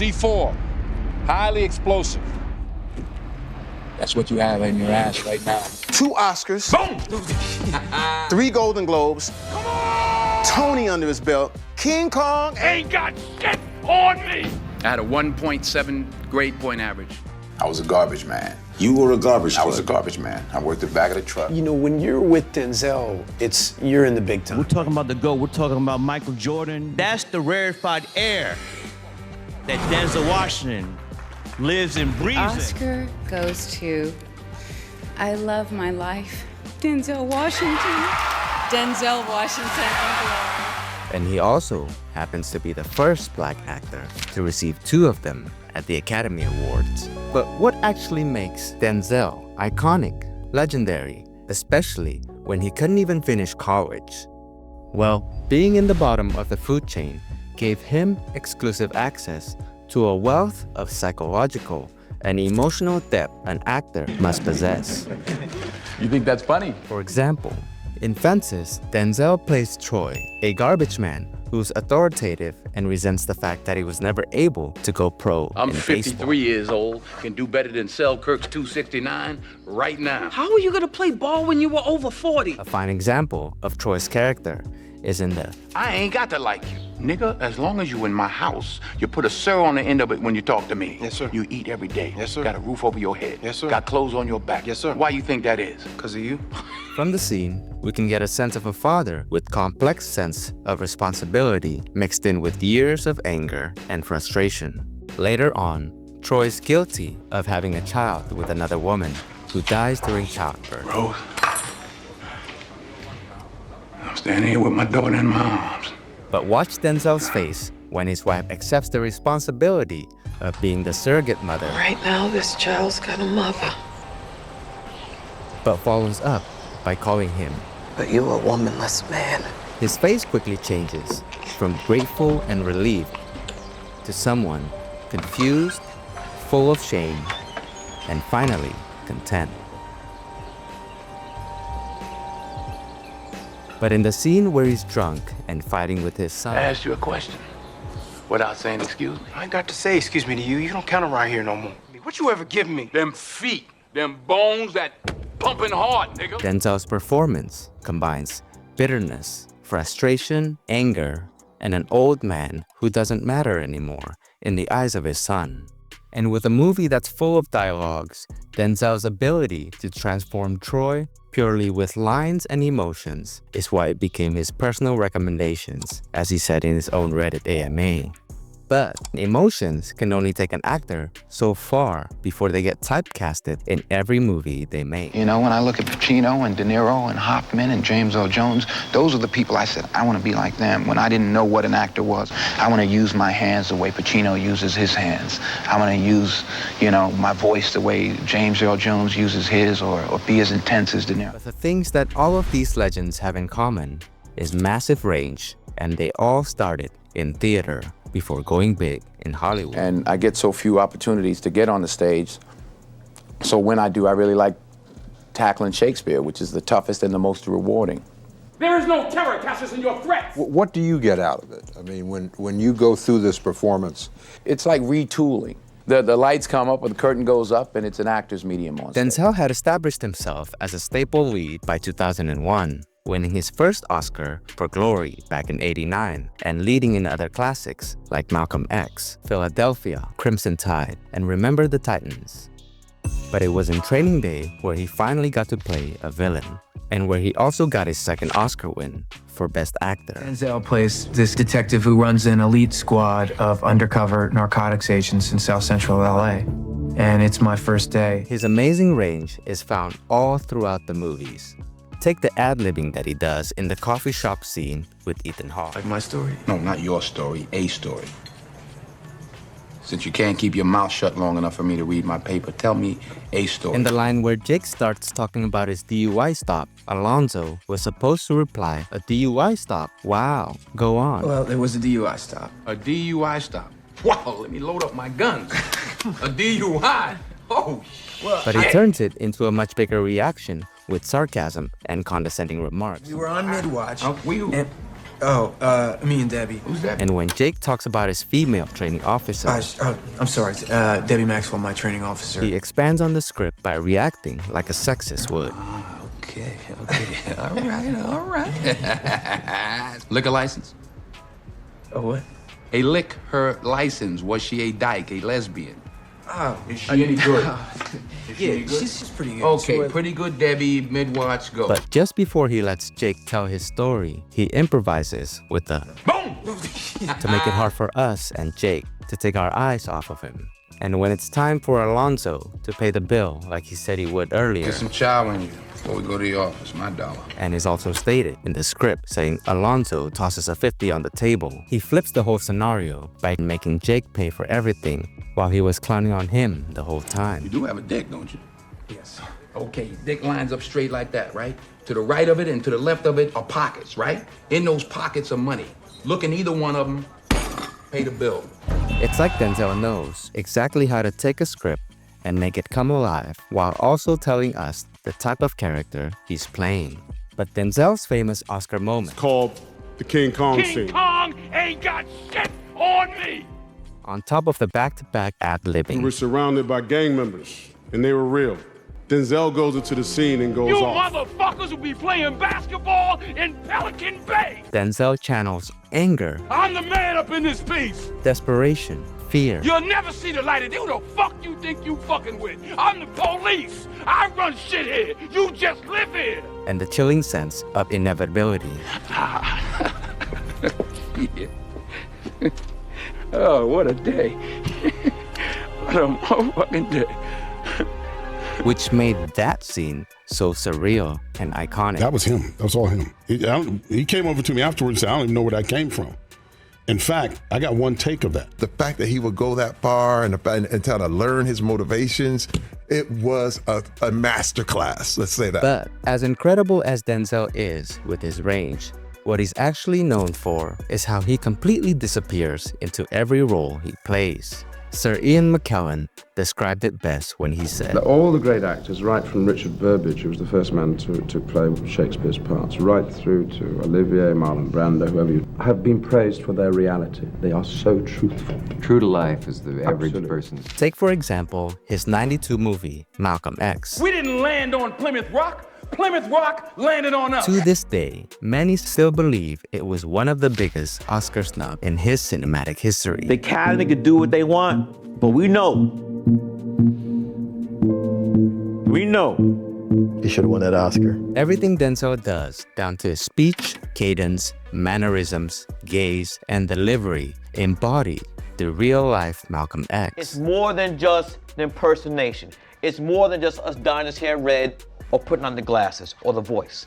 C4, highly explosive. That's what you have in your ass right now. 2 Oscars. Boom! 3 Golden Globes. Come on! Tony under his belt. King Kong. Ain't got shit on me! I had a 1.7 grade point average. I was a garbage man. You were a garbage I truck. was a garbage man. I worked the back of the truck. You know, when you're with Denzel, you're in the big time. We're talking about the GOAT. We're talking about Michael Jordan. That's the rarefied air that Denzel Washington lives and breathes in. Oscar goes to I Love My Life, Denzel Washington. Denzel Washington. And he also happens to be the first black actor to receive 2 of them at the Academy Awards. But what actually makes Denzel iconic, legendary, especially when he couldn't even finish college? Well, being in the bottom of the food chain gave him exclusive access to a wealth of psychological and emotional depth an actor must possess. You think that's funny? For example, in Fences, Denzel plays Troy, a garbage man who's authoritative and resents the fact that he was never able to go pro I'm in 53 baseball. years old, can do better than Selkirk's 269 right now. How are you gonna play ball when you were over 40? A fine example of Troy's character is in the I ain't got to like you. Nigga, as long as you in my house, you put a sir on the end of it when you talk to me. Yes, sir. You eat every day. Yes, sir. Got a roof over your head. Yes, sir. Got clothes on your back. Yes, sir. Why you think that is? Because of you. From the scene, we can get a sense of a father with complex sense of responsibility mixed in with years of anger and frustration. Later on, Troy's guilty of having a child with another woman who dies during childbirth. Rose, I'm standing here with my daughter in my arms. But watch Denzel's face when his wife accepts the responsibility of being the surrogate mother, Right now, this child's got a mother. but follows up by calling him. But you're a womanless man. His face quickly changes from grateful and relieved to someone confused, full of shame, and finally content. But in the scene where he's drunk and fighting with his son, I asked you a question without saying excuse me. I ain't got to say excuse me to you. You don't count around here no more. What you ever give me? Them feet, them bones, that pumping heart, nigga. Denzel's performance combines bitterness, frustration, anger, and an old man who doesn't matter anymore in the eyes of his son. And with a movie that's full of dialogues, Denzel's ability to transform Troy purely with lines and emotions is why it became his personal recommendations, as he said in his own Reddit AMA. But emotions can only take an actor so far before they get typecasted in every movie they make. You know, when I look at Pacino and De Niro and Hoffman and James Earl Jones, those are the people I said, I want to be like them. When I didn't know what an actor was, I want to use my hands the way Pacino uses his hands. I want to use, you know, my voice the way James Earl Jones uses his, or be as intense as De Niro. But the things that all of these legends have in common is massive range, and they all started in theater before going big in Hollywood. And I get so few opportunities to get on the stage. So when I do, I really like tackling Shakespeare, which is the toughest and the most rewarding. There is no terror, Cassius, in your threats. What do you get out of it? I mean, when you go through this performance, It's like retooling. The lights come up, or the curtain goes up, and it's an actor's medium on stage. Denzel had established himself as a staple lead by 2001, winning his first Oscar for Glory back in '89, and leading in other classics like Malcolm X, Philadelphia, Crimson Tide, and Remember the Titans. But it was in Training Day where he finally got to play a villain, and where he also got his second Oscar win for Best Actor. Denzel plays this detective who runs an elite squad of undercover narcotics agents in South Central LA. And it's my first day. His amazing range is found all throughout the movies. Take the ad-libbing that he does in the coffee shop scene with Ethan Hawke. Like my story? No, not your story, a story. Since you can't keep your mouth shut long enough for me to read my paper, tell me a story. In the line where Jake starts talking about his DUI stop, Alonzo was supposed to reply, "A DUI stop? Wow, go on." Well, there was a DUI stop. A DUI stop. Wow, let me load up my guns. A DUI? Oh, But he turns it into a much bigger reaction with sarcasm and condescending remarks. We were on mid-watch. Me and Debbie. Who's that? And when Jake talks about his female training officer, I'm sorry, Debbie Maxwell, my training officer. he expands on the script by reacting like a sexist would. Okay. All right. Liquor license? Oh, what? A liquor license. Was she a dyke, a lesbian? Is she any good? She's pretty good. Okay, pretty good, Debbie. Mid-watch, go. But just before he lets Jake tell his story, he improvises with a boom! to make it hard for us and Jake to take our eyes off of him. And when it's time for Alonzo to pay the bill like he said he would earlier, Get some chow in you before we go to the office. My dollar. and is also stated in the script saying Alonzo tosses a 50 on the table, he flips the whole scenario by making Jake pay for everything while he was clowning on him the whole time. You do have a dick, don't you? Yes. Okay, dick lines up straight like that, right? To the right of it and to the left of it are pockets, right? In those pockets are money. Look in either one of them, pay the bill. It's like Denzel knows exactly how to take a script and make it come alive while also telling us the type of character he's playing. But Denzel's famous Oscar moment, called the King Kong scene. King Kong ain't got shit on me! on top of the back-to-back We ad-libbing, were surrounded by gang members, and they were real. Denzel goes into the scene and goes You off. motherfuckers will be playing basketball in Pelican Bay! Denzel channels anger, I'm the man up in this piece! desperation, fear, You'll never see the light of who the fuck you think you fucking with. I'm the police. I run shit here. You just live here. and the chilling sense of inevitability. Yeah. Oh, what a day. What a motherfucking day. Which made that scene so surreal and iconic. That was him. That was all him. He came over to me afterwards and said, I don't even know where that came from. In fact, I got one take of that. The fact that he would go that far and try to learn his motivations, it was a masterclass, let's say that. But as incredible as Denzel is with his range, what he's actually known for is how he completely disappears into every role he plays. Sir Ian McKellen described it best when he said, all the great actors, right from Richard Burbage, who was the first man to play Shakespeare's parts, right through to Olivier, Marlon Brando, whoever you have been praised for their reality. They are so truthful. True to life as the average person. Take for example his '92 movie Malcolm X. We didn't land on Plymouth Rock. Plymouth Rock landed on us. To this day, many still believe it was one of the biggest Oscar snubs in his cinematic history. The Academy could do what they want, but we know. He should have won that Oscar. Everything Denzel does, down to his speech, cadence, mannerisms, gaze, and delivery, embody the real-life Malcolm X. It's more than just an impersonation. It's more than just us dyeing his hair red or putting on the glasses or the voice.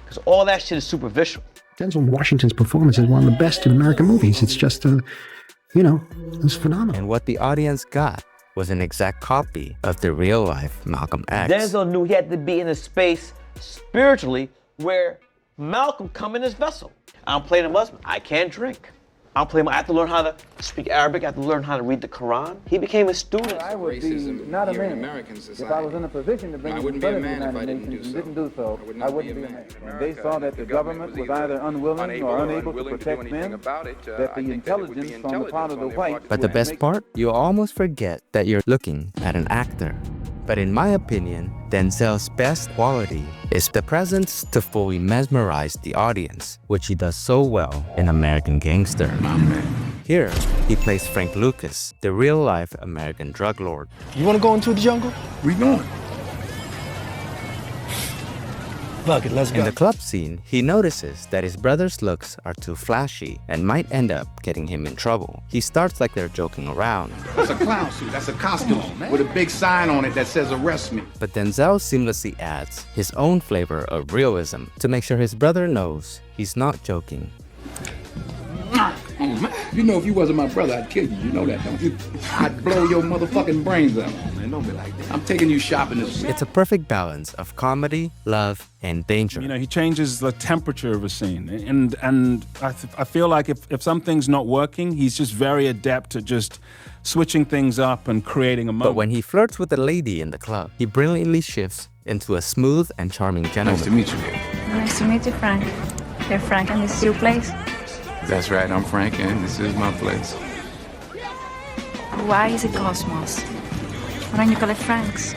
Because all that shit is superficial. Denzel Washington's performance is one of the best in American movies. It's just, it's phenomenal. And what the audience got was an exact copy of the real-life Malcolm X. Denzel knew he had to be in a space spiritually where Malcolm come in his vessel. I'm playing a Muslim. I can't drink. I have to learn how to speak Arabic. I have to learn how to read the Quran. He became a student. I would be not a man if I was in a position to bring it in front of the United Nations and didn't do so. I wouldn't be a man. When they saw that the government was either unwilling or unable to protect men, that the intelligence on the part of the whites. But the best part, you almost forget that you're looking at an actor. But in my opinion, Denzel's best quality is the presence to fully mesmerize the audience, which he does so well in American Gangster. Here, he plays Frank Lucas, the real-life American drug lord. You want to go into the jungle? We going. Fuck it, let's go. In the club scene, he notices that his brother's looks are too flashy and might end up getting him in trouble. He starts like they're joking around. That's a clown suit. That's a costume with a big sign on it that says arrest me. But Denzel seamlessly adds his own flavor of realism to make sure his brother knows he's not joking. Oh, man. You know if you wasn't my brother, I'd kill you. You know that, don't you? I'd blow your motherfucking brains out. Man, don't be like that. I'm taking you shopping this week. It's a perfect balance of comedy, love, and danger. He changes the temperature of a scene. And I feel like if something's not working, he's just very adept at just switching things up and creating a moment. But when he flirts with a lady in the club, he brilliantly shifts into a smooth and charming gentleman. Nice to meet you. Nice to meet you, Frank. You're Frank and this is your place? That's right, I'm Frank, and this is my place. Why is it Cosmos? Why don't you call it Frank's?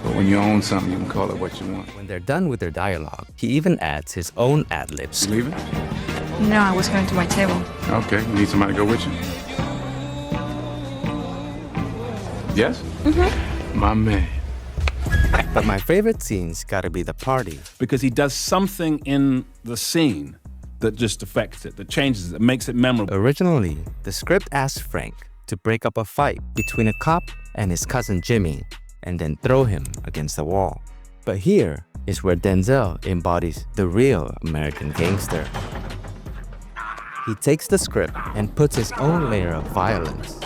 But when you own something, you can call it what you want. When they're done with their dialogue, he even adds his own ad-libs. You leaving? No, I was going to my table. Okay, you need somebody to go with you? Yes? Mm-hmm. My man. But my favorite scene's gotta be the party. Because he does something in the scene that just affects it, that changes it, that makes it memorable. Originally, the script asked Frank to break up a fight between a cop and his cousin Jimmy and then throw him against the wall. But here is where Denzel embodies the real American gangster. He takes the script and puts his own layer of violence.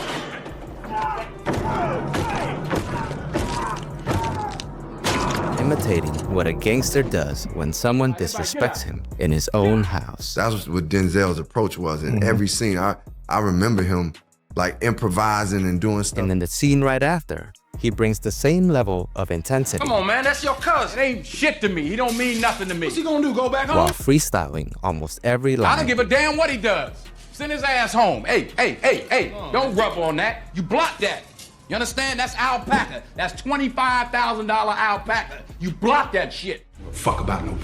Imitating what a gangster does when someone disrespects him in his own house. That's what Denzel's approach was in every scene. I remember him like improvising and doing stuff. And in the scene right after, he brings the same level of intensity. Come on, man, that's your cousin. It ain't shit to me. He don't mean nothing to me. What's he gonna do, go back home? While freestyling almost every line. I don't give a damn what he does. Send his ass home. Hey, don't rub on that. You block that. You understand? That's alpaca. That's $25,000 alpaca. You block that shit. Fuck about no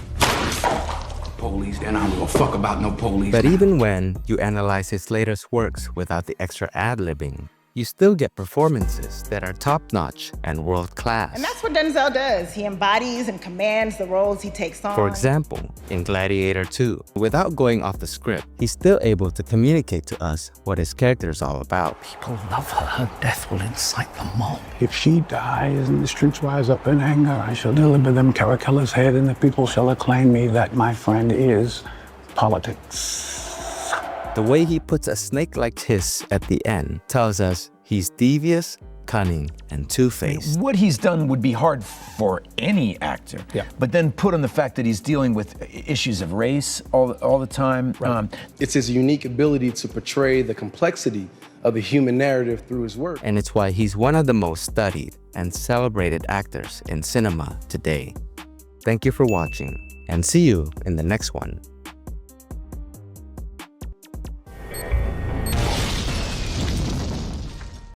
police, then I don't give a fuck about no police. But even when you analyze his latest works without the extra ad-libbing, you still get performances that are top-notch and world-class. And that's what Denzel does. He embodies and commands the roles he takes on. For example, in Gladiator 2, without going off the script, he's still able to communicate to us what his character is all about. People love her. Her death will incite them all. If she dies and the streets rise up in anger, I shall deliver them Caracalla's head, and the people shall acclaim me that my friend is politics. The way he puts a snake-like hiss at the end tells us he's devious, cunning, and two-faced. What he's done would be hard for any actor. Yeah. But then put on the fact that he's dealing with issues of race all the time. Right. It's his unique ability to portray the complexity of the human narrative through his work. And it's why he's one of the most studied and celebrated actors in cinema today. Thank you for watching, and see you in the next one.